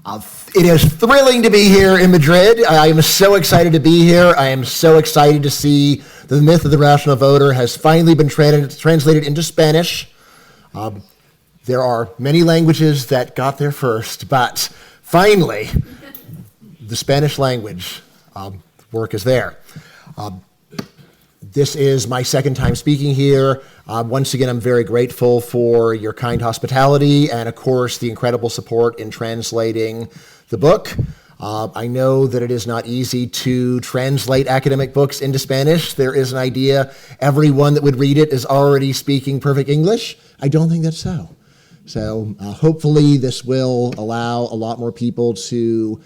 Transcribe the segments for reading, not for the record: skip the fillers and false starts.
It is thrilling to be here in Madrid. I am so excited to be here. I am so excited to see the myth of the rational voter has finally been translated into Spanish. There are many languages that got there first, but finally, the Spanish language work is there. This is my second time speaking here. Once again, I'm very grateful for your kind hospitality and, of course, the incredible support in translating the book. I know that it is not easy to translate academic books into Spanish. There is an idea everyone that would read it is already speaking perfect English. I don't think that's so. So hopefully this will allow a lot more people to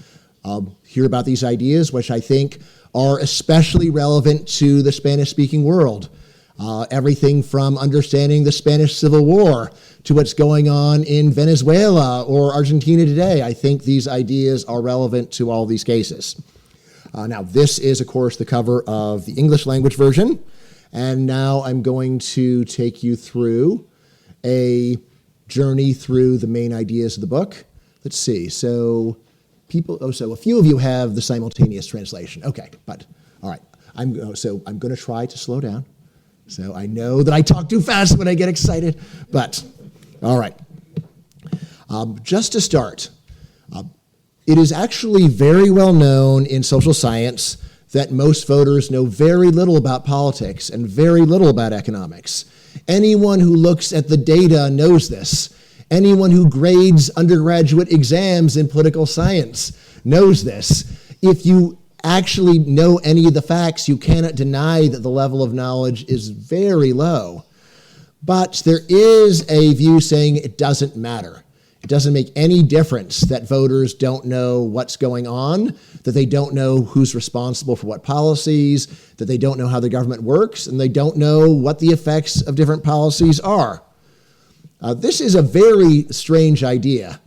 hear about these ideas, which I think are especially relevant to the Spanish-speaking world. Everything from understanding the Spanish Civil War to what's going on in Venezuela or Argentina today. I think these ideas are relevant to all these cases. Now, this is, of course, the cover of the English language version. And now I'm going to take you through a journey through the main ideas of the book. Let's see. So a few of you have the simultaneous translation. Okay, but all right. I'm going to try to slow down. So I know that I talk too fast when I get excited, but all right. Just to start, it is actually very well known in social science that most voters know very little about politics and very little about economics. Anyone who looks at the data knows this. Anyone who grades undergraduate exams in political science knows this. If you actually know any of the facts, you cannot deny that the level of knowledge is very low. But there is a view saying it doesn't matter. It doesn't make any difference that voters don't know what's going on, that they don't know who's responsible for what policies, that they don't know how the government works, and they don't know what the effects of different policies are. This is a very strange idea.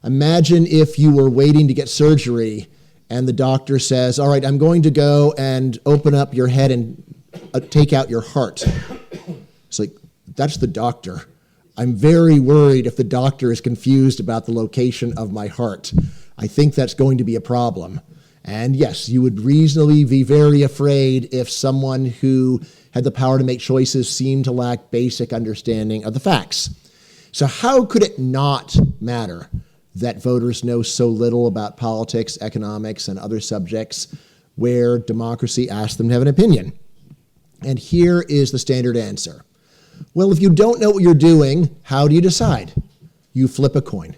Imagine if you were waiting to get surgery and the doctor says, all right, I'm going to go and open up your head and take out your heart. It's like, that's the doctor. I'm very worried if the doctor is confused about the location of my heart. I think that's going to be a problem. And yes, you would reasonably be very afraid if someone who had the power to make choices seemed to lack basic understanding of the facts. So how could it not matter that voters know so little about politics, economics, and other subjects where democracy asks them to have an opinion? And here is the standard answer. Well, if you don't know what you're doing, how do you decide? You flip a coin.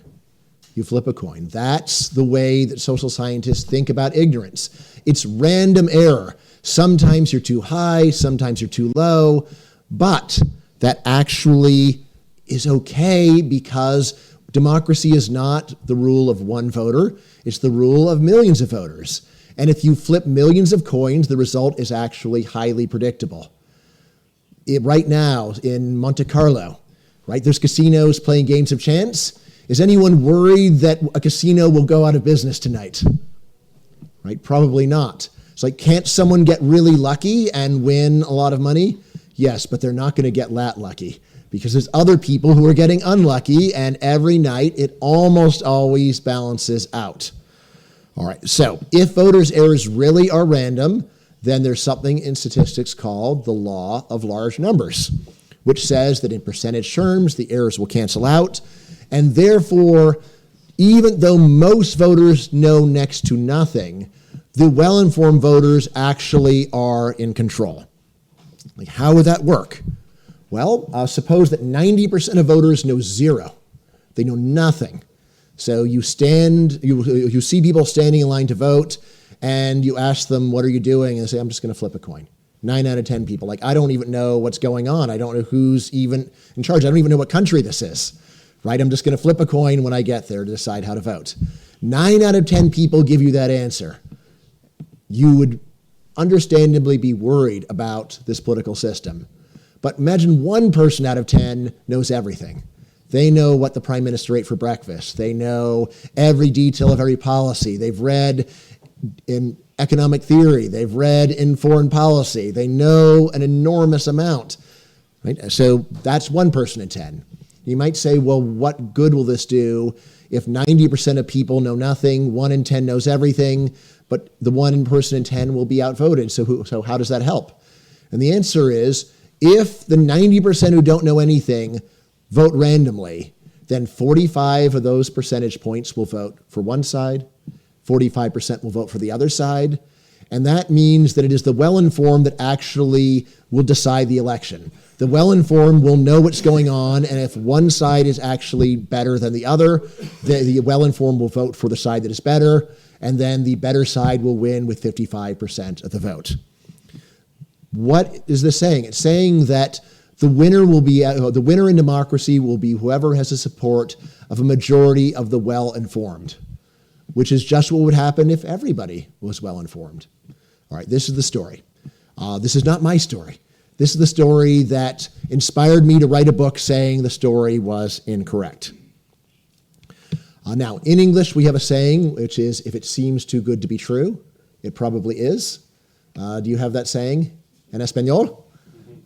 You flip a coin. That's the way that social scientists think about ignorance. It's random error. Sometimes you're too high, sometimes you're too low, but that actually is okay because democracy is not the rule of one voter. It's the rule of millions of voters. And if you flip millions of coins, the result is actually highly predictable. Right now in Monte Carlo, right, there's casinos playing games of chance. Is anyone worried that a casino will go out of business tonight? Right, probably not. It's like, can't someone get really lucky and win a lot of money? Yes, but they're not going to get that lucky, because there's other people who are getting unlucky, and every night it almost always balances out. All right, so if voters' errors really are random, then there's something in statistics called the law of large numbers, which says that in percentage terms, the errors will cancel out, and therefore, even though most voters know next to nothing, the well-informed voters actually are in control. Like, how would that work? Well, suppose that 90% of voters know zero. They know nothing. So you see people standing in line to vote, and you ask them, what are you doing? And they say, I'm just going to flip a coin. 9 out of 10 people, like, I don't even know what's going on. I don't know who's even in charge. I don't even know what country this is, right? I'm just going to flip a coin when I get there to decide how to vote. 9 out of 10 people give you that answer. You would understandably be worried about this political system. But imagine 1 person out of 10 knows everything. They know what the prime minister ate for breakfast. They know every detail of every policy. They've read in economic theory. They've read in foreign policy. They know an enormous amount. Right? So that's 1 person in 10. You might say, well, what good will this do if 90% of people know nothing, 1 in 10 knows everything, but the 1 person in 10 will be outvoted? So how does that help? And the answer is, if the 90% who don't know anything vote randomly, then 45 of those percentage points will vote for one side, 45% will vote for the other side, and that means that it is the well-informed that actually will decide the election. The well-informed will know what's going on, and if one side is actually better than the other, the well-informed will vote for the side that is better, and then the better side will win with 55% of the vote. What is this saying? It's saying that the winner in democracy will be whoever has the support of a majority of the well-informed, which is just what would happen if everybody was well-informed. All right, this is the story. This is not my story. This is the story that inspired me to write a book saying the story was incorrect. Now, in English, we have a saying, which is, if it seems too good to be true, it probably is. Do you have that saying in Espanol?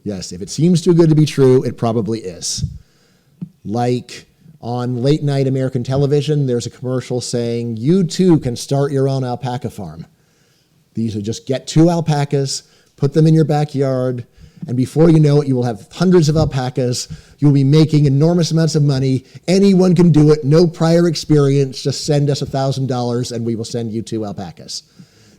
Yes, if it seems too good to be true, it probably is. Like on late night American television, there's a commercial saying, you too can start your own alpaca farm. These are just get 2 alpacas, put them in your backyard, and before you know it, you will have hundreds of alpacas. You'll be making enormous amounts of money. Anyone can do it, no prior experience. Just send us $1,000 and we will send you 2 alpacas.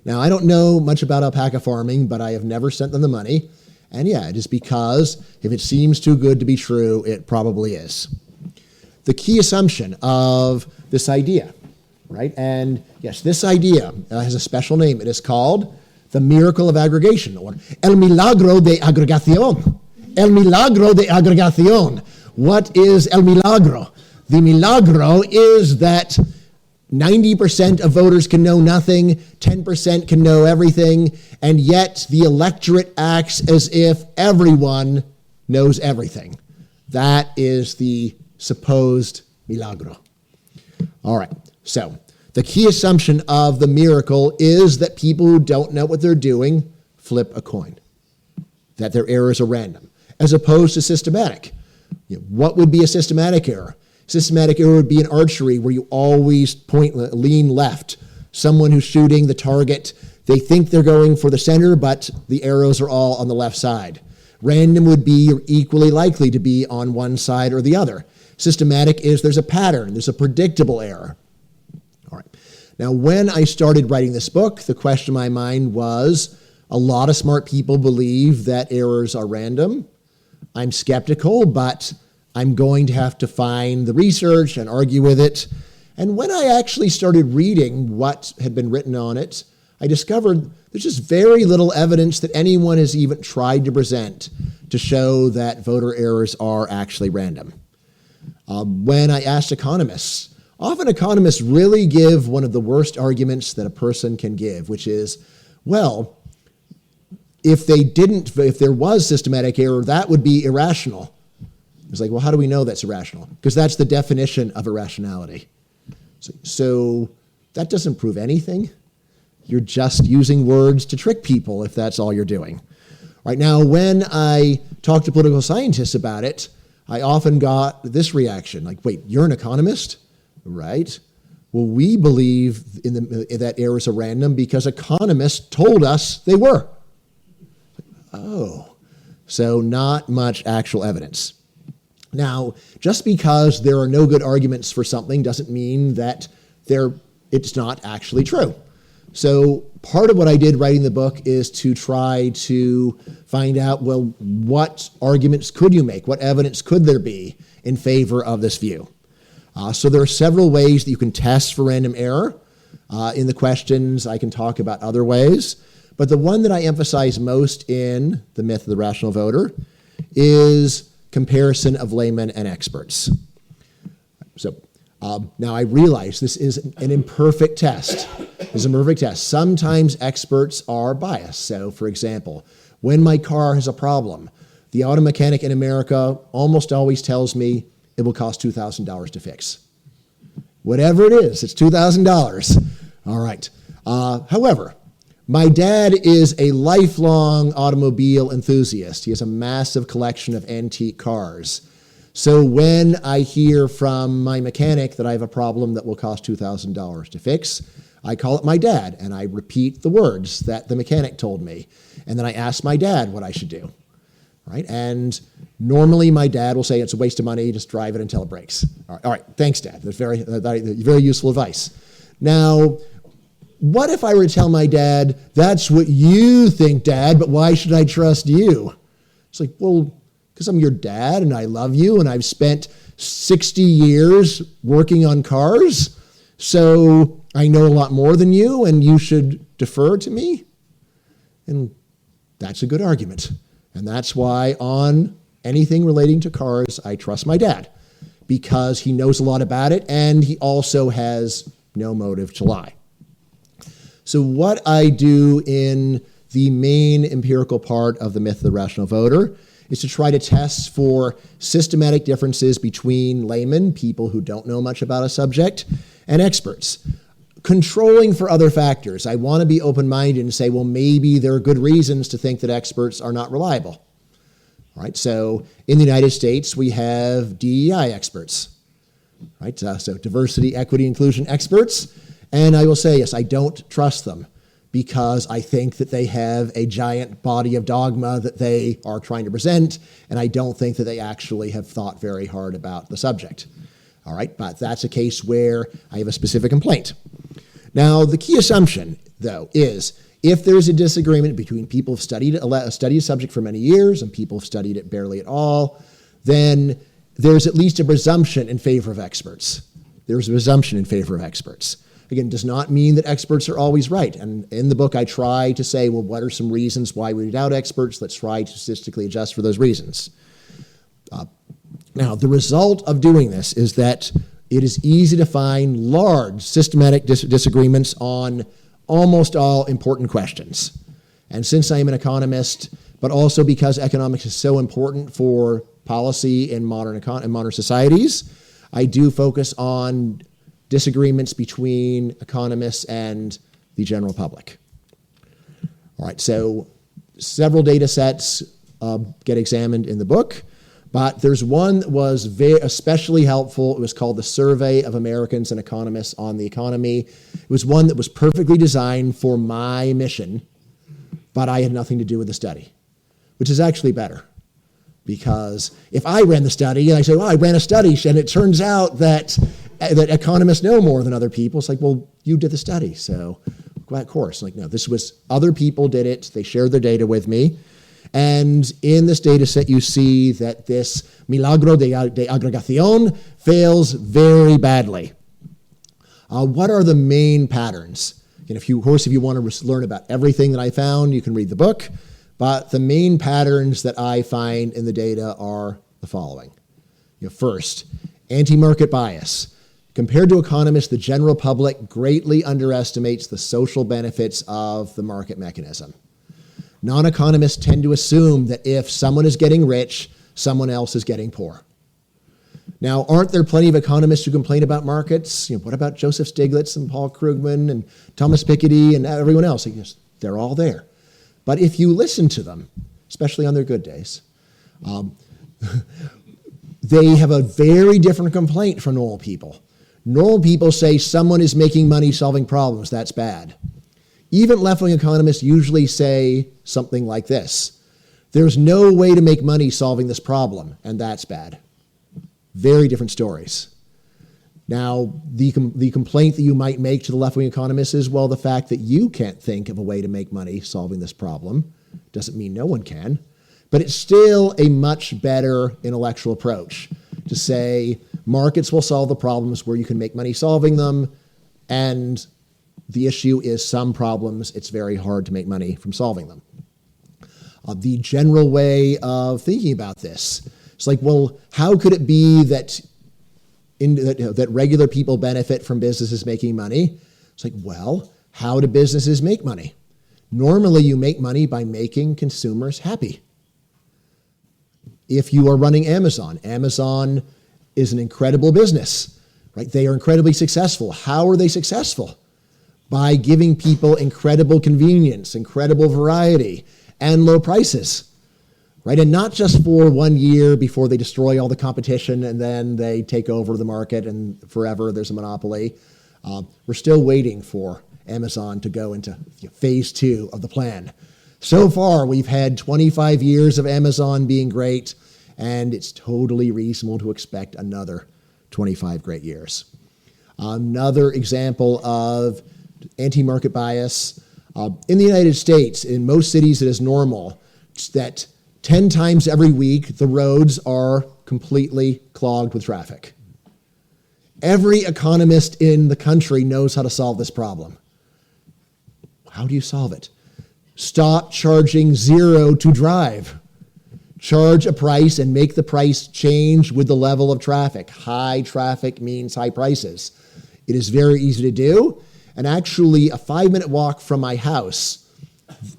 Now, I don't know much about alpaca farming, but I have never sent them the money. And yeah, it is because if it seems too good to be true, it probably is. The key assumption of this idea, right? And yes, this idea has a special name. It is called the miracle of aggregation, or el milagro de agregación. El milagro de agregación. What is el milagro? The milagro is that 90% of voters can know nothing, 10% can know everything, and yet the electorate acts as if everyone knows everything. That is the supposed milagro. All right, so the key assumption of the miracle is that people who don't know what they're doing flip a coin, that their errors are random, as opposed to systematic. What would be a systematic error? Systematic error would be in archery where you always lean left. Someone who's shooting the target, they think they're going for the center, but the arrows are all on the left side. Random would be you're equally likely to be on one side or the other. Systematic is there's a pattern, there's a predictable error. All right. Now, when I started writing this book, the question in my mind was, a lot of smart people believe that errors are random. I'm skeptical, but I'm going to have to find the research and argue with it. And when I actually started reading what had been written on it, I discovered there's just very little evidence that anyone has even tried to present to show that voter errors are actually random. When I asked economists, often economists really give one of the worst arguments that a person can give, which is, well, if there was systematic error, that would be irrational. It's like, well, how do we know that's irrational? Because that's the definition of irrationality. So that doesn't prove anything. You're just using words to trick people if that's all you're doing. Right now, when I talk to political scientists about it, I often got this reaction, like, wait, you're an economist? Right? Well, we believe that errors are random because economists told us they were. Oh, so not much actual evidence. Now, just because there are no good arguments for something doesn't mean that it's not actually true. So part of what I did writing the book is to try to find out, well, what arguments could you make? What evidence could there be in favor of this view? So there are several ways that you can test for random error. In the questions, I can talk about other ways. But the one that I emphasize most in The Myth of the Rational Voter is comparison of laymen and experts. So now I realize this is an imperfect test. It's a perfect test. Sometimes experts are biased. So, for example, when my car has a problem, the auto mechanic in America almost always tells me it will cost $2,000 to fix. Whatever it is, it's $2,000. All right. However, my dad is a lifelong automobile enthusiast. He has a massive collection of antique cars. So when I hear from my mechanic that I have a problem that will cost $2,000 to fix, I call up my dad and I repeat the words that the mechanic told me. And then I ask my dad what I should do. Right? And normally my dad will say it's a waste of money, just drive it until it breaks. All right, thanks, Dad. That's very useful advice. Now, what if I were to tell my dad, that's what you think, Dad, but why should I trust you? It's like, well, because I'm your dad and I love you and I've spent 60 years working on cars, so I know a lot more than you and you should defer to me. And that's a good argument. And that's why on anything relating to cars, I trust my dad, because he knows a lot about it and he also has no motive to lie. So what I do in the main empirical part of the myth of the rational voter is to try to test for systematic differences between laymen, people who don't know much about a subject, and experts. Controlling for other factors. I want to be open-minded and say, well, maybe there are good reasons to think that experts are not reliable. All right, so in the United States, we have DEI experts, right? So diversity, equity, inclusion experts. And I will say, yes, I don't trust them because I think that they have a giant body of dogma that they are trying to present, and I don't think that they actually have thought very hard about the subject. All right, but that's a case where I have a specific complaint. Now, the key assumption, though, is if there's a disagreement between people who've studied a subject for many years and people who've studied it barely at all, then there's at least a presumption in favor of experts. There's a presumption in favor of experts. Again, does not mean that experts are always right. And in the book, I try to say, well, what are some reasons why we doubt experts? Let's try to statistically adjust for those reasons. Now, the result of doing this is that it is easy to find large systematic disagreements on almost all important questions. And since I am an economist, but also because economics is so important for policy in modern societies, I do focus on disagreements between economists and the general public. All right, so several data sets get examined in the book. But there's one that was especially helpful. It was called the Survey of Americans and Economists on the Economy. It was one that was perfectly designed for my mission, but I had nothing to do with the study, which is actually better. Because if I ran the study and I said, well, I ran a study and it turns out that economists know more than other people, it's like, well, you did the study, so of course. Like, no, this was other people did it. They shared their data with me. And in this data set, you see that this milagro de agregación fails very badly. What are the main patterns? And of course, if you want to learn about everything that I found, you can read the book. But the main patterns that I find in the data are the following. First, anti-market bias. Compared to economists, the general public greatly underestimates the social benefits of the market mechanism. Non-economists tend to assume that if someone is getting rich, someone else is getting poor. Now, aren't there plenty of economists who complain about markets? What about Joseph Stiglitz and Paul Krugman and Thomas Piketty and everyone else? They're all there. But if you listen to them, especially on their good days, they have a very different complaint from normal people. Normal people say someone is making money solving problems. That's bad. Even left-wing economists usually say something like this. There's no way to make money solving this problem, and that's bad. Very different stories. Now, the complaint that you might make to the left-wing economists is, well, the fact that you can't think of a way to make money solving this problem doesn't mean no one can. But it's still a much better intellectual approach to say markets will solve the problems where you can make money solving them, and the issue is some problems, it's very hard to make money from solving them. The general way of thinking about this, it's like, well, how could it be that that regular people benefit from businesses making money? It's like, well, how do businesses make money? Normally, you make money by making consumers happy. If you are running Amazon, Amazon is an incredible business, right? They are incredibly successful. How are they successful? By giving people incredible convenience, incredible variety, and low prices. right? And not just for 1 year before they destroy all the competition and then they take over the market and forever there's a monopoly. We're still waiting for Amazon to go into phase 2 of the plan. So far, we've had 25 years of Amazon being great, and it's totally reasonable to expect another 25 great years. Another example of anti-market bias. In the United States, in most cities, it is normal that 10 times every week, the roads are completely clogged with traffic. Every economist in the country knows how to solve this problem. How do you solve it? Stop charging zero to drive. Charge a price and make the price change with the level of traffic. High traffic means high prices. It is very easy to do. And actually, a 5-minute walk from my house,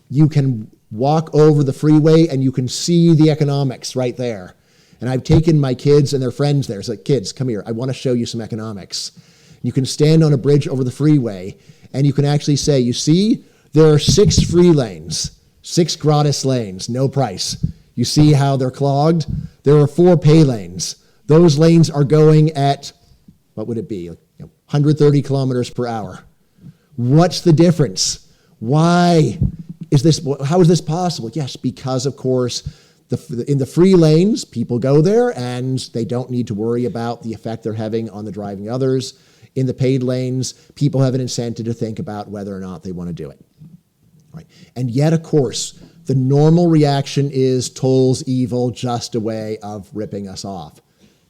you can walk over the freeway and you can see the economics right there. And I've taken my kids and their friends there. It's like, kids, come here. I want to show you some economics. You can stand on a bridge over the freeway and you can actually say, you see, there are 6 free lanes, 6 gratis lanes, no price. You see how they're clogged? There are 4 pay lanes. Those lanes are going at, what would it be, 130 kilometers per hour. What's the difference? Why is this, how is this possible? Yes, because of course, in the free lanes, people go there and they don't need to worry about the effect they're having on the driving others. In the paid lanes, people have an incentive to think about whether or not they want to do it. Right. And yet, of course, the normal reaction is tolls evil, just a way of ripping us off.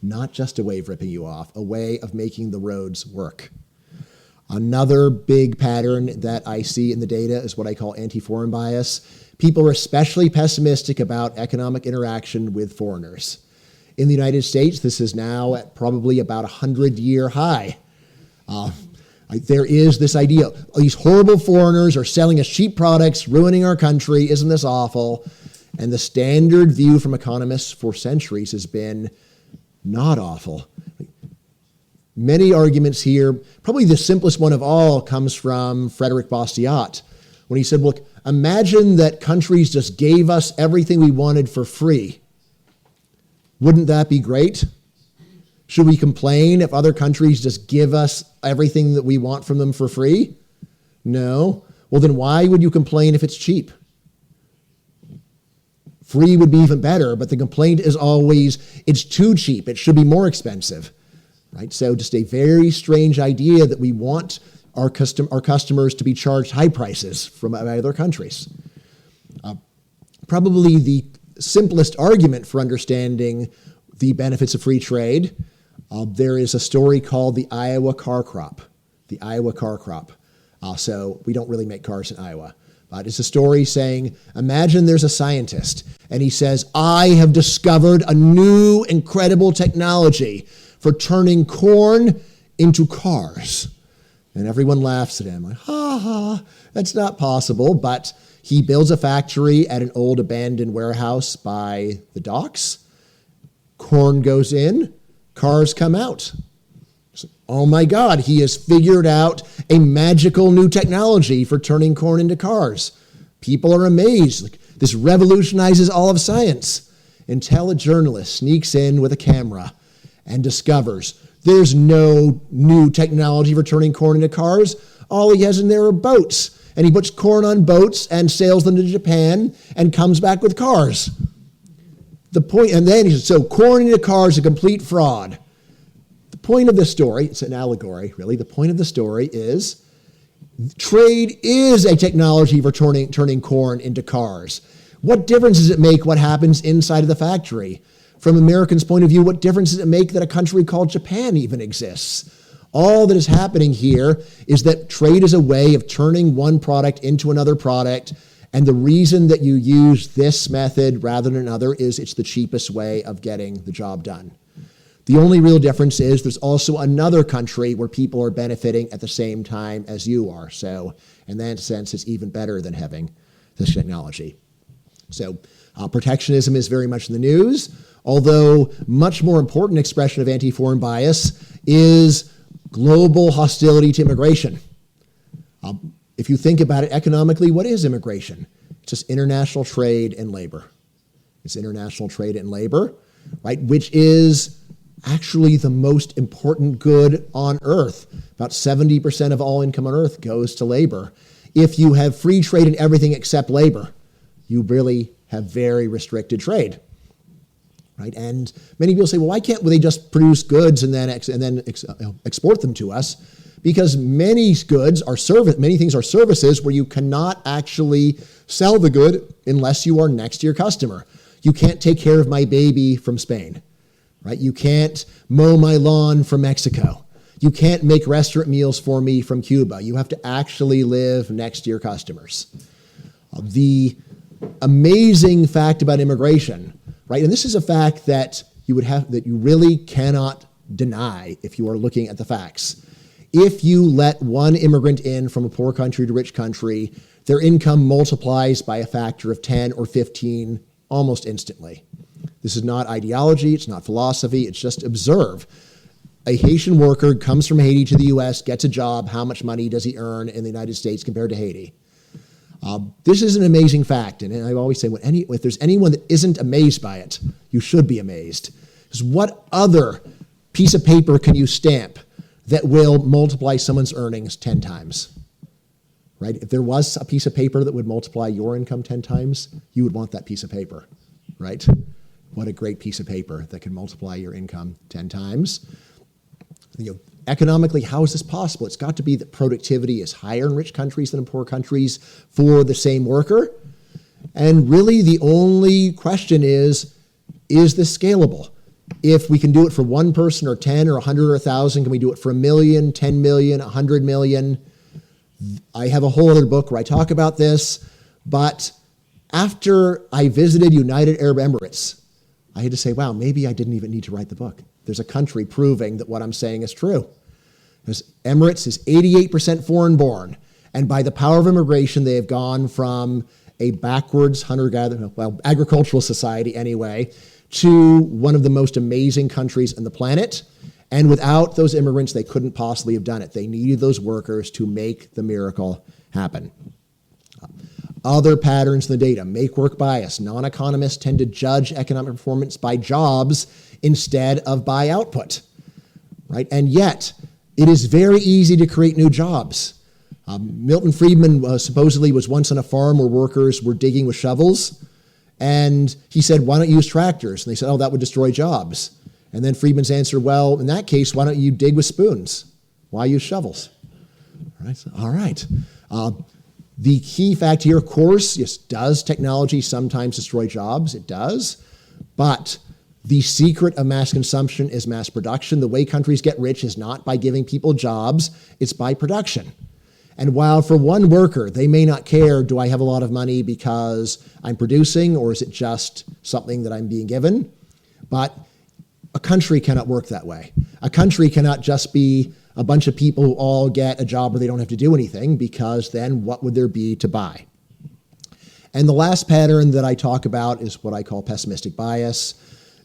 Not just a way of ripping you off, a way of making the roads work. Another big pattern that I see in the data is what I call anti-foreign bias. People are especially pessimistic about economic interaction with foreigners. In the United States, this is now at probably about a 100-year high. There is this idea, these horrible foreigners are selling us cheap products, ruining our country, isn't this awful? And the standard view from economists for centuries has been not awful. Many arguments here, probably the simplest one of all comes from Frederick Bastiat, when he said, look, imagine that countries just gave us everything we wanted for free. Wouldn't that be great? Should we complain if other countries just give us everything that we want from them for free? No. Well, then why would you complain if it's cheap? Free would be even better, but the complaint is always, it's too cheap. It should be more expensive. Right? So just a very strange idea that we want our customers to be charged high prices from other countries. Probably the simplest argument for understanding the benefits of free trade, there is a story called the Iowa car crop. The Iowa car crop. So we don't really make cars in Iowa. But it's a story saying, imagine there's a scientist and he says, I have discovered a new incredible technology for turning corn into cars. And everyone laughs at him, like, ha ha, that's not possible. But he builds a factory at an old abandoned warehouse by the docks. Corn goes in, cars come out. So, oh my God, he has figured out a magical new technology for turning corn into cars. People are amazed. Like, this revolutionizes all of science. Until a journalist sneaks in with a camera and discovers there's no new technology for turning corn into cars. All he has in there are boats. And he puts corn on boats and sails them to Japan and comes back with cars. The point, and then he says, so corn into cars is a complete fraud. The point of this story, it's an allegory, really. The point of the story is trade is a technology for turning corn into cars. What difference does it make what happens inside of the factory? From Americans' point of view, what difference does it make that a country called Japan even exists? All that is happening here is that trade is a way of turning one product into another product, and the reason that you use this method rather than another is it's the cheapest way of getting the job done. The only real difference is there's also another country where people are benefiting at the same time as you are. So in that sense, it's even better than having this technology. So protectionism is very much in the news, although much more important expression of anti-foreign bias is global hostility to immigration. If you think about it economically, what is immigration? It's just international trade and labor. It's international trade and labor, right? Which is actually the most important good on earth. About 70% of all income on earth goes to labor. If you have free trade in everything except labor, you really have very restricted trade, right? And many people say, well, why can't they just produce goods and then export them to us? Because many goods are many things are services where you cannot actually sell the good unless you are next to your customer. You can't take care of my baby from Spain, right? You can't mow my lawn from Mexico. You can't make restaurant meals for me from Cuba. You have to actually live next to your customers. The amazing fact about immigration, right? And this is a fact that you really cannot deny if you are looking at the facts. If you let one immigrant in from a poor country to rich country, their income multiplies by a factor of 10 or 15 almost instantly. This is not ideology, it's not philosophy, it's just observe. A Haitian worker comes from Haiti to the US, gets a job, how much money does he earn in the United States compared to Haiti? This is an amazing fact, and I always say, if there's anyone that isn't amazed by it, you should be amazed. Because what other piece of paper can you stamp that will multiply someone's earnings 10 times? Right? If there was a piece of paper that would multiply your income 10 times, you would want that piece of paper, right? What a great piece of paper that can multiply your income 10 times. Economically, how is this possible? It's got to be that productivity is higher in rich countries than in poor countries for the same worker. And really the only question is this scalable? If we can do it for one person or 10 or 100 or 1,000, can we do it for 1 million, 10 million, 100 million? I have a whole other book where I talk about this, but after I visited United Arab Emirates, I had to say, wow, maybe I didn't even need to write the book. There's a country proving that what I'm saying is true. Because Emirates is 88% foreign-born, and by the power of immigration, they have gone from a backwards agricultural society anyway, to one of the most amazing countries on the planet. And without those immigrants, they couldn't possibly have done it. They needed those workers to make the miracle happen. Other patterns in the data, make work bias. Non-economists tend to judge economic performance by jobs instead of by output, right? And yet, it is very easy to create new jobs. Milton Friedman supposedly was once on a farm where workers were digging with shovels, and he said, why don't you use tractors? And they said, oh, that would destroy jobs. And then Friedman's answer, well, in that case, why don't you dig with spoons? Why use shovels? All right. The key fact here, of course, yes, does technology sometimes destroy jobs? It does. But the secret of mass consumption is mass production. The way countries get rich is not by giving people jobs, it's by production. And while for one worker, they may not care, do I have a lot of money because I'm producing, or is it just something that I'm being given? But a country cannot work that way. A country cannot just be a bunch of people who all get a job where they don't have to do anything, because then what would there be to buy? And the last pattern that I talk about is what I call pessimistic bias.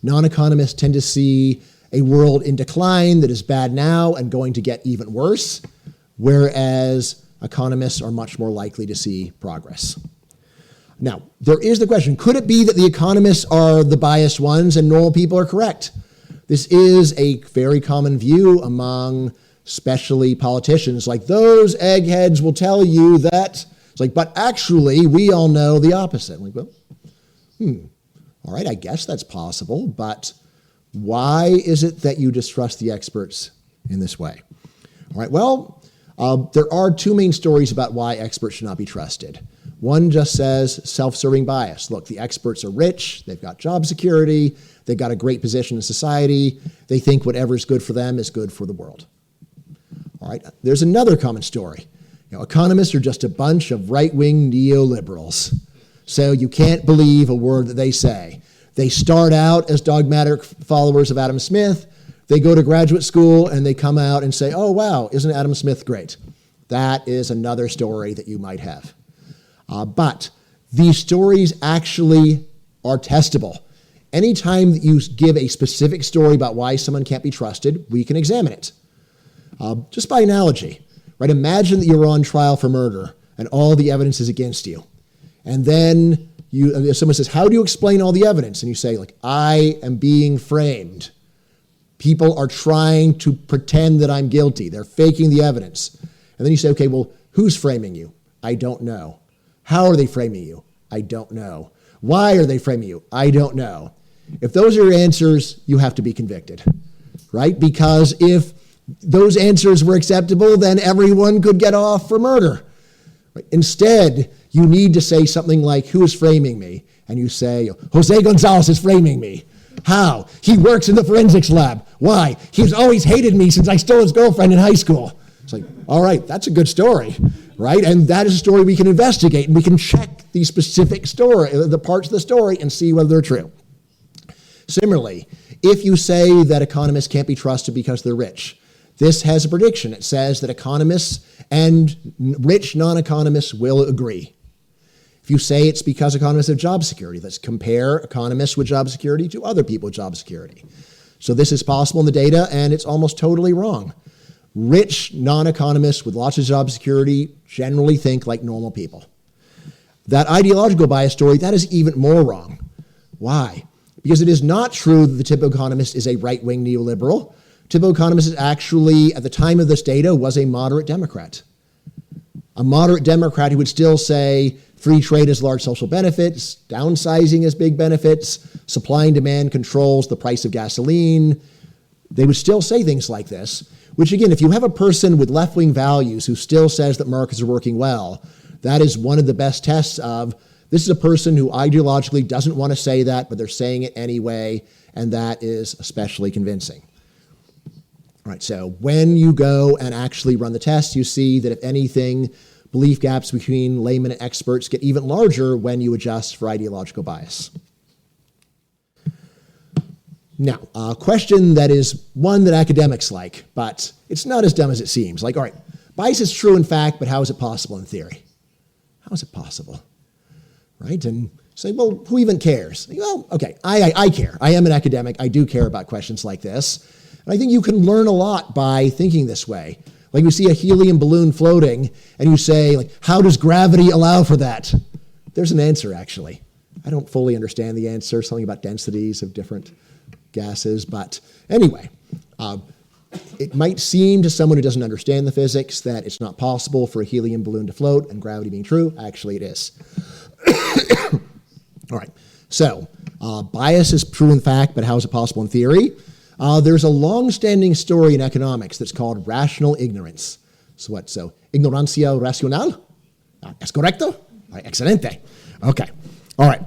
Non-economists tend to see a world in decline that is bad now and going to get even worse, whereas economists are much more likely to see progress. Now, there is the question, could it be that the economists are the biased ones and normal people are correct? This is a very common view among especially politicians. Like, those eggheads will tell you that, it's like, but actually we all know the opposite. Like, well, all right, I guess that's possible, but why is it that you distrust the experts in this way? All right, well, there are two main stories about why experts should not be trusted. One just says self-serving bias. Look, the experts are rich, they've got job security, they've got a great position in society, they think whatever is good for them is good for the world. All right, there's another common story. Economists are just a bunch of right-wing neoliberals, so you can't believe a word that they say. They start out as dogmatic followers of Adam Smith, they go to graduate school, and they come out and say, oh, wow, isn't Adam Smith great? That is another story that you might have. But these stories actually are testable. Anytime that you give a specific story about why someone can't be trusted, we can examine it. Just by analogy, right? Imagine that you're on trial for murder and all the evidence is against you. And then if someone says, how do you explain all the evidence? And you say, like, I am being framed. People are trying to pretend that I'm guilty. They're faking the evidence. And then you say, okay, well, who's framing you? I don't know. How are they framing you? I don't know. Why are they framing you? I don't know. If those are your answers, you have to be convicted, right? Because if those answers were acceptable, then everyone could get off for murder. Right? Instead, you need to say something like, who is framing me? And you say, Jose Gonzalez is framing me. How? He works in the forensics lab. Why? He's always hated me since I stole his girlfriend in high school. It's like, all right, that's a good story, right? And that is a story we can investigate, and we can check the specific story, the parts of the story, and see whether they're true. Similarly, if you say that economists can't be trusted because they're rich, this has a prediction. It says that economists and rich non-economists will agree. If you say it's because economists have job security, let's compare economists with job security to other people with job security. So this is possible in the data, and it's almost totally wrong. Rich non-economists with lots of job security generally think like normal people. That ideological bias story, that is even more wrong. Why? Because it is not true that the typical economist is a right-wing neoliberal. Typical economist is actually, at the time of this data, was a moderate Democrat. A moderate Democrat who would still say free trade has large social benefits, downsizing has big benefits, supply and demand controls the price of gasoline. They would still say things like this, which again, if you have a person with left-wing values who still says that markets are working well, that is one of the best tests of this is a person who ideologically doesn't want to say that, but they're saying it anyway, and that is especially convincing. All right, so when you go and actually run the test, you see that if anything, belief gaps between laymen and experts get even larger when you adjust for ideological bias. Now, a question that is one that academics like, but it's not as dumb as it seems. Like, all right, bias is true in fact, but how is it possible in theory? How is it possible? Right? And say, well, who even cares? Well, okay, I care. I am an academic. I do care about questions like this. And I think you can learn a lot by thinking this way. Like you see a helium balloon floating, and you say, like, how does gravity allow for that? There's an answer, actually. I don't fully understand the answer, something about densities of different gases, but anyway, it might seem to someone who doesn't understand the physics that it's not possible for a helium balloon to float and gravity being true. Actually, it is. All right, so bias is true in fact, but how is it possible in theory? There's a long-standing story in economics that's called rational ignorance. So what? So ignorancia racional? ¿Es correcto? Excelente. Okay. All right.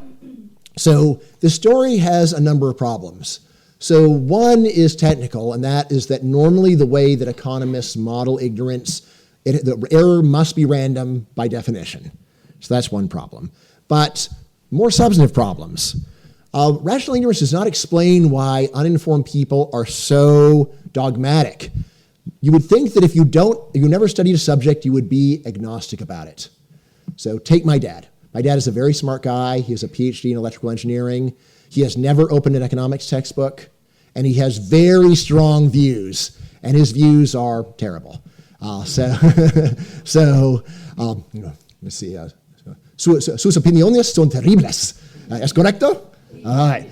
So the story has a number of problems. So one is technical, and that is that normally the way that economists model ignorance, the error must be random by definition. So that's one problem. But more substantive problems. Rational ignorance does not explain why uninformed people are so dogmatic. You would think that if you never studied a subject, you would be agnostic about it. So take my dad. My dad is a very smart guy. He has a PhD in electrical engineering. He has never opened an economics textbook, and he has very strong views, and his views are terrible. Let's see. Sus opiniones son terribles. ¿Es correcto? All right.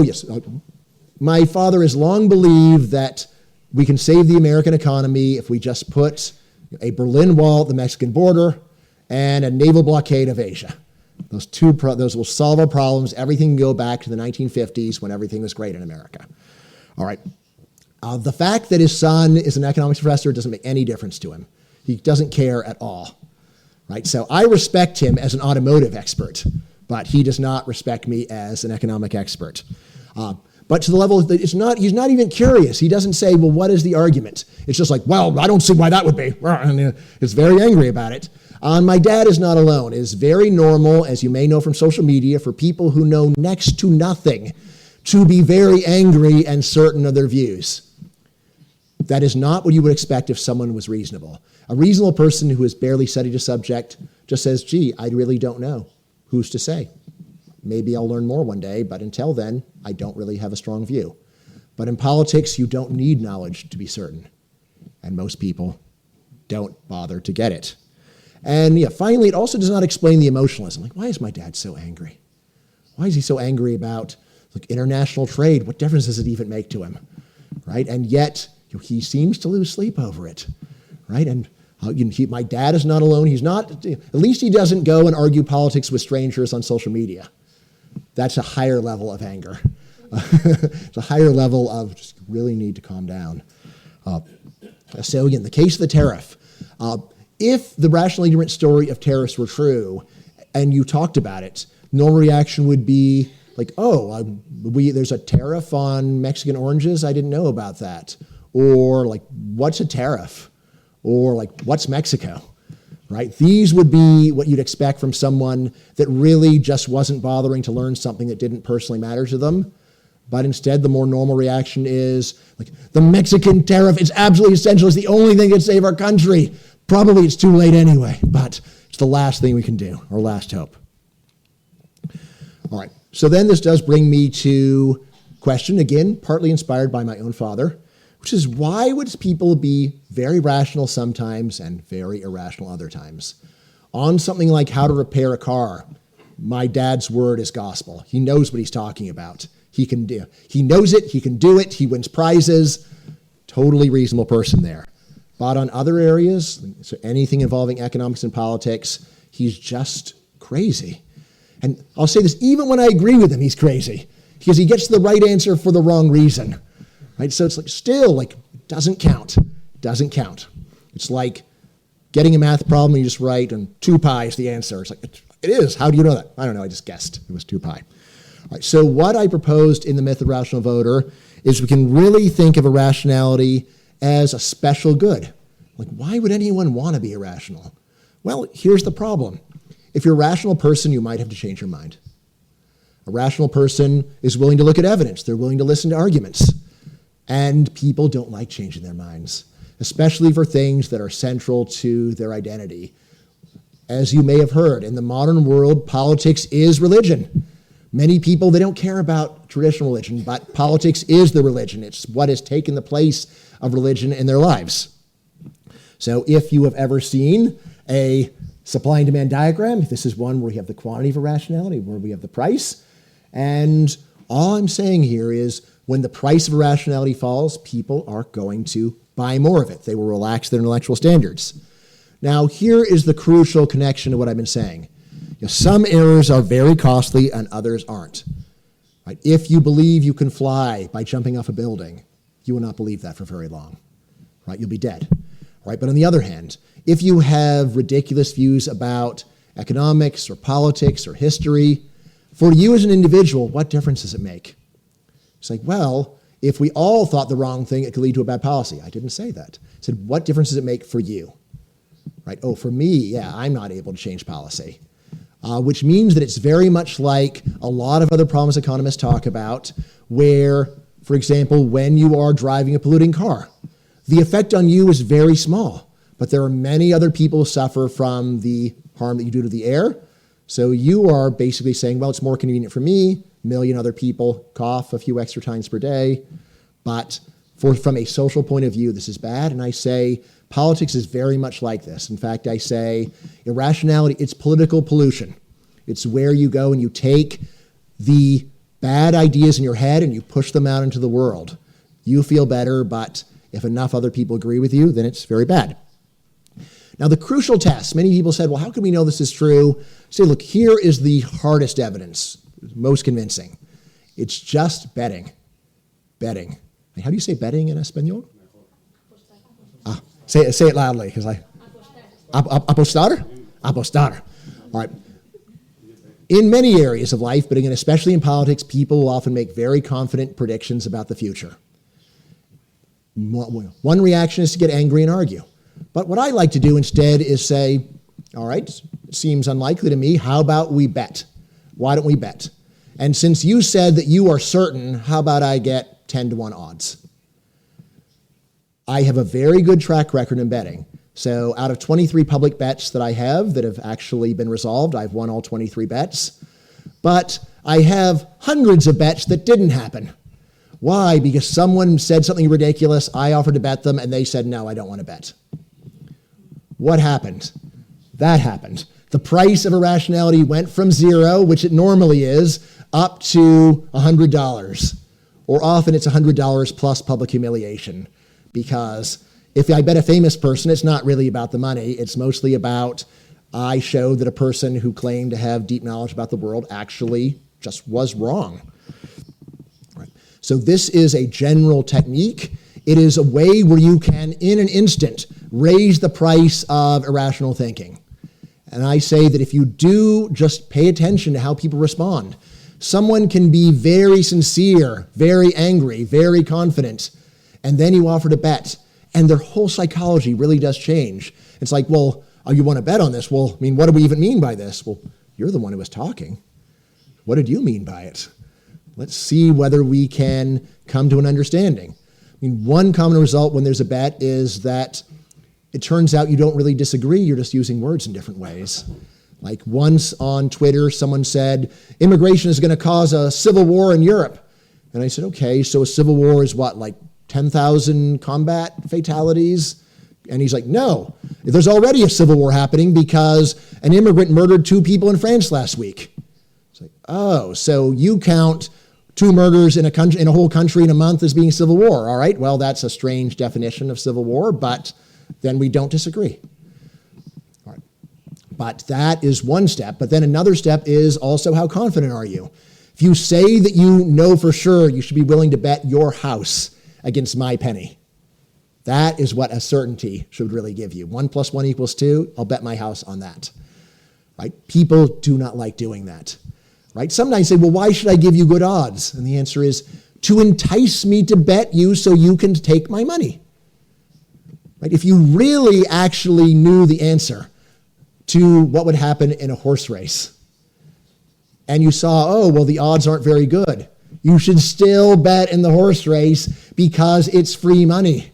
Yes, my father has long believed that we can save the American economy if we just put a Berlin Wall at the Mexican border and a naval blockade of Asia. Those will solve our problems. Everything can go back to the 1950s when everything was great in America. All right. The fact that his son is an economics professor doesn't make any difference to him. He doesn't care at all. Right? So I respect him as an automotive expert, but he does not respect me as an economic expert. But to the level that he's not even curious. He doesn't say, well, what is the argument? It's just like, well, I don't see why that would be. And he's very angry about it. My dad is not alone. It is very normal, as you may know from social media, for people who know next to nothing to be very angry and certain of their views. That is not what you would expect if someone was reasonable. A reasonable person who has barely studied a subject just says, gee, I really don't know. Who's to say? Maybe I'll learn more one day, but until then, I don't really have a strong view. But in politics, you don't need knowledge to be certain. And most people don't bother to get it. And yeah, finally, it also does not explain the emotionalism. Like, why is my dad so angry? Why is he so angry about international trade? What difference does it even make to him, right? And yet, he seems to lose sleep over it, right? And my dad is not alone. He's not, at least he doesn't go and argue politics with strangers on social media. That's a higher level of anger. It's a higher level of just really need to calm down. So again, the case of the tariff. If the rational ignorant story of tariffs were true, and you talked about it, normal reaction would be like, oh, there's a tariff on Mexican oranges? I didn't know about that. Or like, what's a tariff? Or like, what's Mexico? Right? These would be what you'd expect from someone that really just wasn't bothering to learn something that didn't personally matter to them. But instead, the more normal reaction is like, the Mexican tariff is absolutely essential. It's the only thing that can save our country. Probably it's too late anyway, but it's the last thing we can do, our last hope. All right, so then this does bring me to a question, again, partly inspired by my own father, which is why would people be very rational sometimes and very irrational other times? On something like how to repair a car, my dad's word is gospel. He knows what he's talking about. He knows it, he can do it, he wins prizes. Totally reasonable person there. But on other areas, so anything involving economics and politics, he's just crazy. And I'll say this, even when I agree with him, he's crazy, because he gets the right answer for the wrong reason. Right? So it's like, still, like, doesn't count. Doesn't count. It's like getting a math problem and you just write, and 2 pi is the answer. It's like, it is. How do you know that? I don't know. I just guessed. It was 2 pi. All right, so what I proposed in the myth of rational voter is we can really think of irrationality as a special good. Like, why would anyone want to be irrational? Well, here's the problem. If you're a rational person, you might have to change your mind. A rational person is willing to look at evidence. They're willing to listen to arguments. And people don't like changing their minds, especially for things that are central to their identity. As you may have heard, in the modern world, politics is religion. Many people, they don't care about traditional religion, but politics is the religion. It's what has taken the place of religion in their lives. So if you have ever seen a supply and demand diagram, this is one where you have the quantity of irrationality, where we have the price. And all I'm saying here is when the price of irrationality falls, people are going to buy more of it. They will relax their intellectual standards. Now, here is the crucial connection to what I've been saying. Some errors are very costly and others aren't. Right? If you believe you can fly by jumping off a building, you will not believe that for very long. Right? You'll be dead. Right? But on the other hand, if you have ridiculous views about economics or politics or history, for you as an individual, what difference does it make? It's like, well, if we all thought the wrong thing, it could lead to a bad policy. I didn't say that. I said, what difference does it make for you? Right? Oh, for me, yeah, I'm not able to change policy. Which means that it's very much like a lot of other problems economists talk about, where, for example, when you are driving a polluting car, the effect on you is very small, but there are many other people who suffer from the harm that you do to the air. So you are basically saying, well, it's more convenient for me. A million other people cough a few extra times per day. But from a social point of view, this is bad. And I say, politics is very much like this. In fact, I say irrationality, it's political pollution. It's where you go and you take the bad ideas in your head and you push them out into the world. You feel better, but if enough other people agree with you, then it's very bad. Now, the crucial test, many people said, well, how can we know this is true? Say, look, here is the hardest evidence, most convincing. It's just betting. Betting. How do you say betting in Espanol? Say it loudly, because apostar? Apostar. All right. In many areas of life, but again, especially in politics, people will often make very confident predictions about the future. One reaction is to get angry and argue. But what I like to do instead is say, all right, it seems unlikely to me. How about we bet? Why don't we bet? And since you said that you are certain, how about I get 10-to-1 odds? I have a very good track record in betting. So out of 23 public bets that I have that have actually been resolved, I've won all 23 bets. But I have hundreds of bets that didn't happen. Why? Because someone said something ridiculous, I offered to bet them, and they said, no, I don't want to bet. What happened? that happened. The price of irrationality went from 0, which it normally is, up to $100. Or often it's $100 plus public humiliation. Because if I bet a famous person, it's not really about the money. It's mostly about, I showed that a person who claimed to have deep knowledge about the world actually just was wrong. Right. So this is a general technique. It is a way where you can, in an instant, raise the price of irrational thinking. And I say that if you do just pay attention to how people respond, someone can be very sincere, very angry, very confident, and then you offer to bet, and their whole psychology really does change. It's like, well, oh, you want to bet on this? Well, I mean, what do we even mean by this? Well, you're the one who was talking. What did you mean by it? Let's see whether we can come to an understanding. I mean, one common result when there's a bet is that it turns out you don't really disagree, you're just using words in different ways. Like once on Twitter, someone said, immigration is going to cause a civil war in Europe. And I said, okay, so a civil war is what, like 10,000 combat fatalities? And he's like, no, there's already a civil war happening because an immigrant murdered 2 people in France last week. It's like, oh, so you count 2 murders in a whole country in a month as being civil war. All right, well, that's a strange definition of civil war, but then we don't disagree. All right. But that is one step. But then another step is also how confident are you? If you say that you know for sure, you should be willing to bet your house against my penny. That is what a certainty should really give you. 1 + 1 = 2. I'll bet my house on that. Right? People do not like doing that. Right? Sometimes say, well, why should I give you good odds? And the answer is to entice me to bet you so you can take my money. Right? If you really actually knew the answer to what would happen in a horse race, and you saw, oh, well, the odds aren't very good, you should still bet in the horse race because it's free money,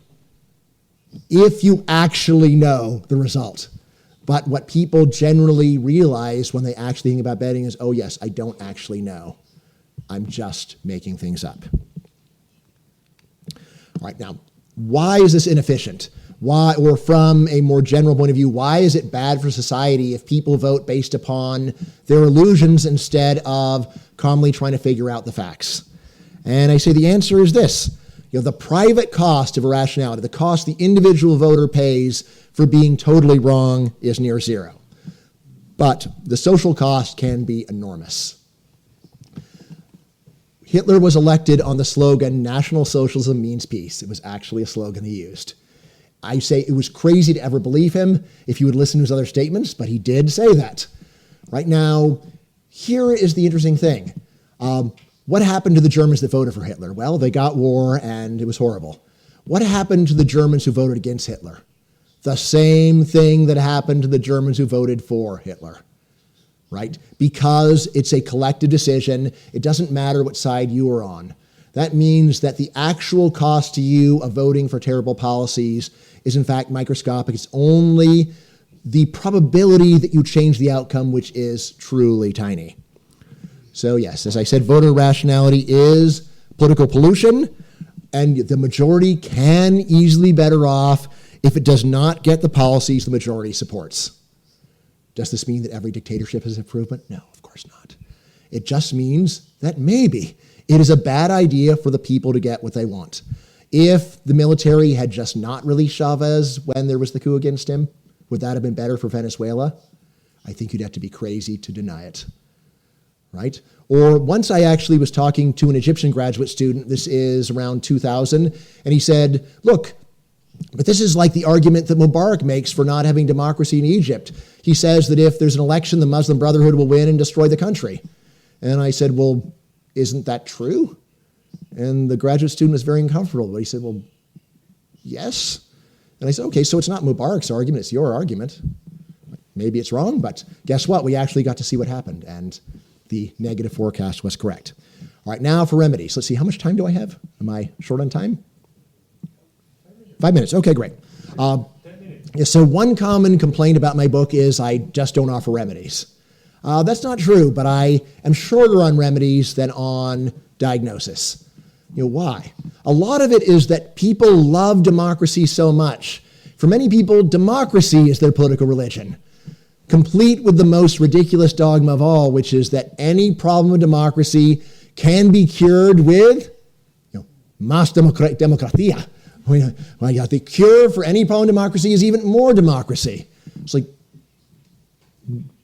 if you actually know the result. But what people generally realize when they actually think about betting is, oh, yes, I don't actually know. I'm just making things up. All right, now, why is this inefficient? Why, or from a more general point of view, why is it bad for society if people vote based upon their illusions instead of calmly trying to figure out the facts? And I say the answer is this. The private cost of irrationality, the cost the individual voter pays for being totally wrong is near 0. But the social cost can be enormous. Hitler was elected on the slogan, National Socialism means peace. It was actually a slogan he used. I say it was crazy to ever believe him if you would listen to his other statements, but he did say that. Right now, here is the interesting thing. What happened to the Germans that voted for Hitler? Well, they got war and it was horrible. What happened to the Germans who voted against Hitler? The same thing that happened to the Germans who voted for Hitler, right? Because it's a collective decision. It doesn't matter what side you are on. That means that the actual cost to you of voting for terrible policies is in fact microscopic. It's only the probability that you change the outcome, which is truly tiny. So yes, as I said, voter rationality is political pollution, and the majority can easily be better off if it does not get the policies the majority supports. Does this mean that every dictatorship is an improvement? No, of course not. It just means that maybe it is a bad idea for the people to get what they want. If the military had just not released Chavez when there was the coup against him, would that have been better for Venezuela? I think you'd have to be crazy to deny it, right? Or once I actually was talking to an Egyptian graduate student, this is around 2000, and he said, look, but this is like the argument that Mubarak makes for not having democracy in Egypt. He says that if there's an election, the Muslim Brotherhood will win and destroy the country. And I said, well, isn't that true? And the graduate student was very uncomfortable. But he said, well, yes. And I said, okay, so it's not Mubarak's argument, it's your argument. Maybe it's wrong, but guess what? We actually got to see what happened, and the negative forecast was correct. All right, now for remedies. Let's see, how much time do I have? Am I short on time? 5 minutes. Okay, great. 10 minutes. Yeah, so one common complaint about my book is I just don't offer remedies. That's not true, but I am shorter on remedies than on diagnosis. Why? A lot of it is that people love democracy so much. For many people, democracy is their political religion. complete with the most ridiculous dogma of all, which is that any problem of democracy can be cured with más democracia. The cure for any problem of democracy is even more democracy. It's like,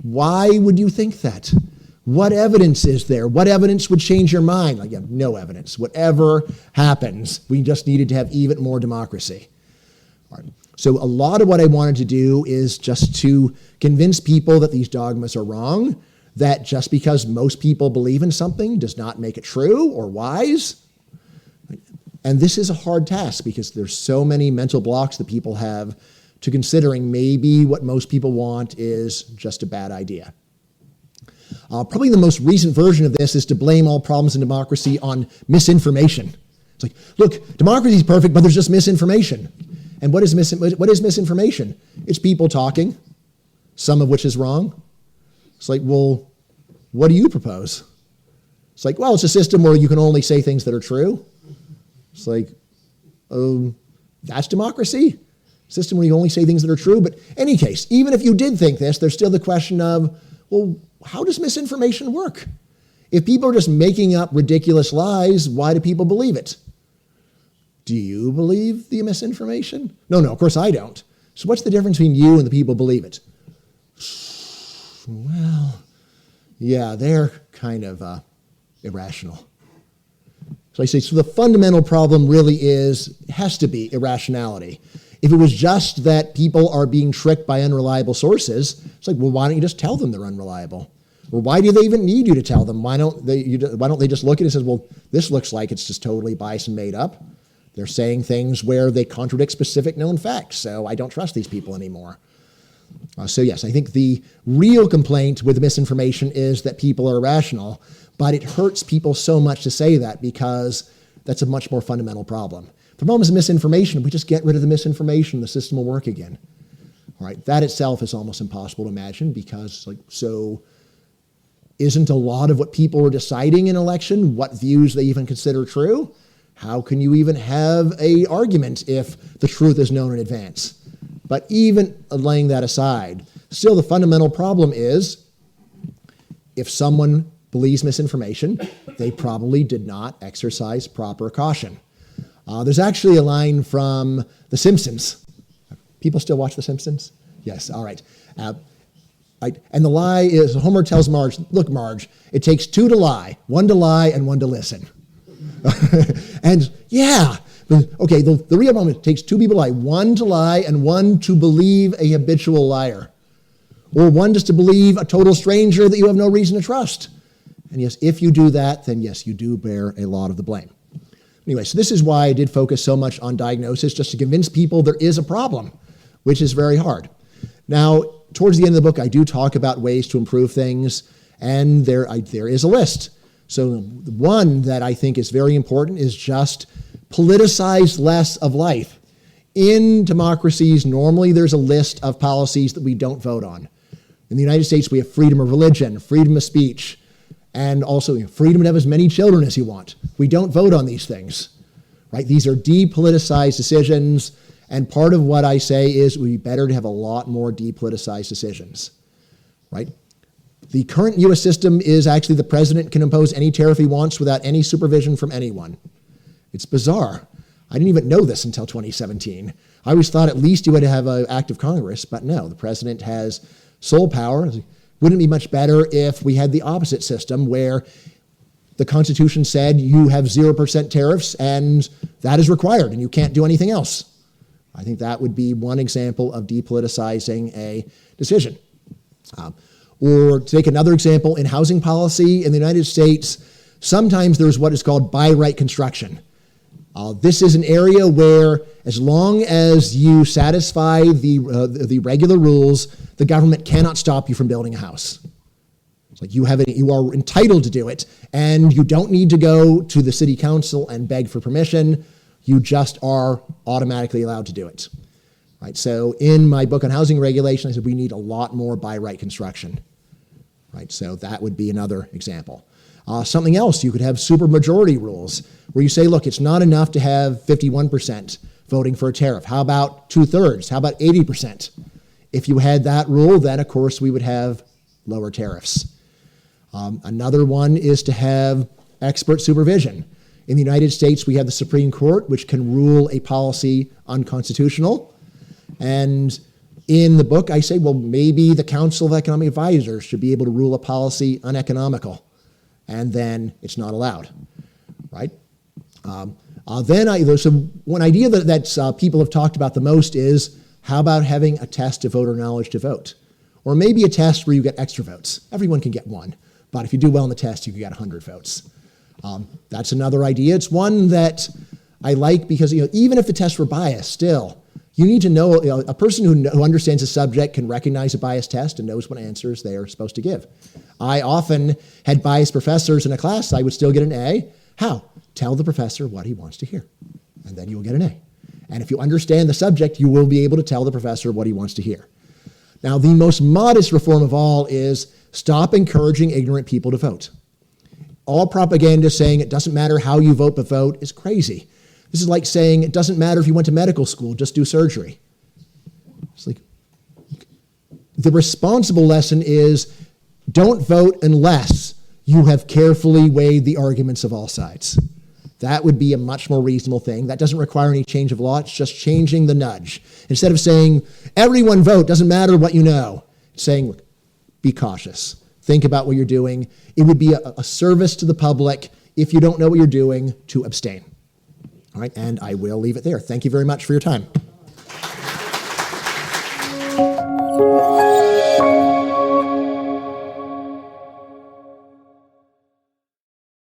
why would you think that? What evidence is there? What evidence would change your mind? Like, no evidence. Whatever happens, we just needed to have even more democracy. All right. So a lot of what I wanted to do is just to convince people that these dogmas are wrong, that just because most people believe in something does not make it true or wise. And this is a hard task because there's so many mental blocks that people have to considering maybe what most people want is just a bad idea. Probably the most recent version of this is to blame all problems in democracy on misinformation. It's like, look, democracy is perfect, but there's just misinformation. And what is misinformation? It's people talking, some of which is wrong. It's like, well, what do you propose? It's like, well, it's a system where you can only say things that are true. It's like, that's democracy? System where you only say things that are true? But in any case, even if you did think this, there's still the question of, well, how does misinformation work? If people are just making up ridiculous lies, why do people believe it? Do you believe the misinformation? No, of course I don't. So what's the difference between you and the people who believe it? Well, yeah, they're kind of irrational. So I say, so the fundamental problem really has to be irrationality. If it was just that people are being tricked by unreliable sources, it's like, well, why don't you just tell them they're unreliable? Or why do they even need you to tell them? Why don't they just look at it and say, well, this looks like it's just totally biased and made up. They're saying things where they contradict specific known facts, so I don't trust these people anymore. So yes, I think the real complaint with misinformation is that people are irrational, but it hurts people so much to say that because that's a much more fundamental problem. The problem is misinformation. If we just get rid of the misinformation, the system will work again. All right, that itself is almost impossible to imagine because, so isn't a lot of what people are deciding in election what views they even consider true? How can you even have an argument if the truth is known in advance? But even laying that aside, still the fundamental problem is if someone believes misinformation, they probably did not exercise proper caution. There's actually a line from The Simpsons. People still watch The Simpsons? Yes, all right. And the lie is, Homer tells Marge, look, Marge, it takes two to lie, one to lie and one to listen. And yeah, okay, the real problem is it takes two people to lie, one to lie and one to believe a habitual liar. Or one just to believe a total stranger that you have no reason to trust. And yes, if you do that, then yes, you do bear a lot of the blame. Anyway, so this is why I did focus so much on diagnosis, just to convince people there is a problem, which is very hard. Now, towards the end of the book, I do talk about ways to improve things, and there is a list. So one that I think is very important is just politicize less of life. In democracies, normally there's a list of policies that we don't vote on. In the United States, we have freedom of religion, freedom of speech, and also freedom to have as many children as you want. We don't vote on these things, right? These are depoliticized decisions, and part of what I say is it would be better to have a lot more depoliticized decisions, right? The current U.S. system is actually the president can impose any tariff he wants without any supervision from anyone. It's bizarre. I didn't even know this until 2017. I always thought at least you would have an act of Congress, but no, the president has sole power. Wouldn't it be much better if we had the opposite system where the Constitution said you have 0% tariffs and that is required and you can't do anything else? I think that would be one example of depoliticizing a decision. Or to take another example, in housing policy in the United States, sometimes there's what is called by right construction. This is an area where as long as you satisfy the regular rules, the government cannot stop you from building a house. It's like you are entitled to do it, and you don't need to go to the city council and beg for permission. You just are automatically allowed to do it. Right? So in my book on housing regulation, I said we need a lot more by right construction. Right? So that would be another example. Something else, you could have supermajority rules where you say, look, it's not enough to have 51% voting for a tariff. How about 2/3? How about 80%? If you had that rule, then of course we would have lower tariffs. Another one is to have expert supervision. In the United States, we have the Supreme Court, which can rule a policy unconstitutional. And in the book, I say, well, maybe the Council of Economic Advisors should be able to rule a policy uneconomical, and then it's not allowed, right? So one idea that people have talked about the most is, how about having a test of voter knowledge to vote? Or maybe a test where you get extra votes. Everyone can get one, but if you do well in the test, you can get 100 votes. That's another idea. It's one that I like because even if the tests were biased, still, you need to know, a person who understands a subject can recognize a biased test and knows what answers they are supposed to give. I often had biased professors in a class. I would still get an A. How? Tell the professor what he wants to hear, and then you will get an A. And if you understand the subject, you will be able to tell the professor what he wants to hear. Now, the most modest reform of all is stop encouraging ignorant people to vote. All propaganda saying it doesn't matter how you vote but vote is crazy. This is like saying it doesn't matter if you went to medical school, just do surgery. It's like, the responsible lesson is don't vote unless you have carefully weighed the arguments of all sides. That would be a much more reasonable thing. That doesn't require any change of law. It's just changing the nudge. Instead of saying, everyone vote, doesn't matter what you know, it's saying, look, be cautious. Think about what you're doing. It would be a service to the public, if you don't know what you're doing, to abstain. All right, and I will leave it there. Thank you very much for your time.